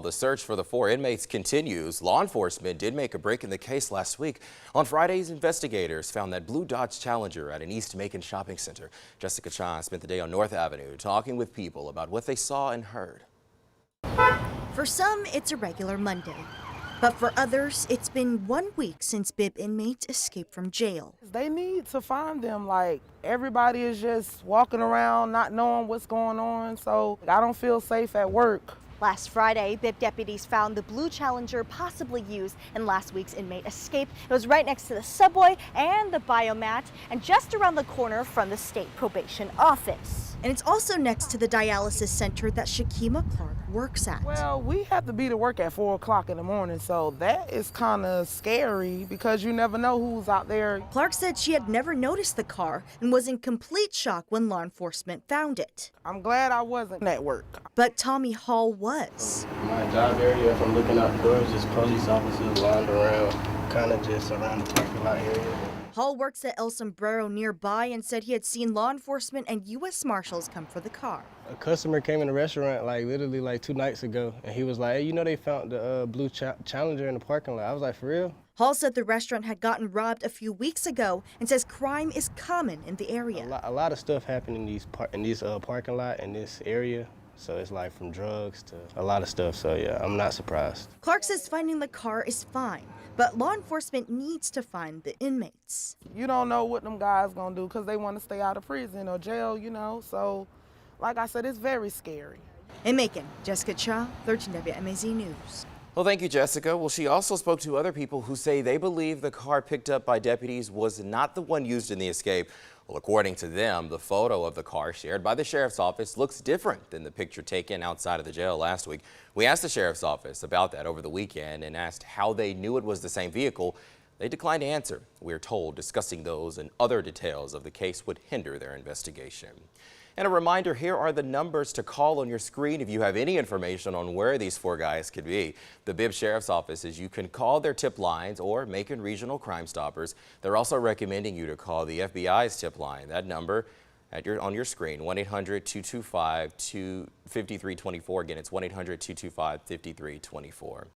The search for the 4 inmates continues. Law enforcement did make a break in the case last week. On Fridays, investigators found that blue Dodge Challenger at an East Macon shopping center. Jessica Chan spent the day on North Avenue talking with people about what they saw and heard. For some, it's a regular Monday. But for others, it's been 1 week since Bibb inmates escaped from jail. They need to find them. Like, everybody is just walking around not knowing what's going on, so I don't feel safe at work. Last Friday, Bibb deputies found the blue Challenger possibly used in last week's inmate escape. It was right next to the subway and the biomat and just around the corner from the state probation office. And it's also next to the dialysis center that Shakima Clark works at. Well, we have to be to work at 4 o'clock in the morning, so that is kind of scary because you never know who's out there. Clark said she had never noticed the car and was in complete shock when law enforcement found it. I'm glad I wasn't at work. But Tommy Hall was. My job area, if I'm looking out the doors, just police officers lined around, kind of just around the parking lot area. Hall works at El Sombrero nearby and said he had seen law enforcement and U.S. Marshals come for the car. A customer came in the restaurant literally 2 nights ago, and he was like, hey, you know they found the blue Challenger in the parking lot. I was like, for real? Hall said the restaurant had gotten robbed a few weeks ago and says crime is common in the area. A lot of stuff happened in these parking lot in this area. So it's like from drugs to a lot of stuff. So yeah, I'm not surprised. Clark says finding the car is fine, but law enforcement needs to find the inmates. You don't know what them guys gonna do because they want to stay out of prison or jail, you know. So, like I said, it's very scary. In Macon, Jessica Cha, 13 WMAZ News. Well, thank you, Jessica. Well, she also spoke to other people who say they believe the car picked up by deputies was not the one used in the escape. Well, according to them, the photo of the car shared by the sheriff's office looks different than the picture taken outside of the jail last week. We asked the sheriff's office about that over the weekend and asked how they knew it was the same vehicle. They declined to answer. We're told discussing those and other details of the case would hinder their investigation. And a reminder, here are the numbers to call on your screen if you have any information on where these 4 guys could be. The Bibb Sheriff's Office says you can call their tip lines or Macon Regional Crime Stoppers. They're also recommending you to call the FBI's tip line. That number on your screen, 1-800-225-5324. Again, it's 1-800-225-5324.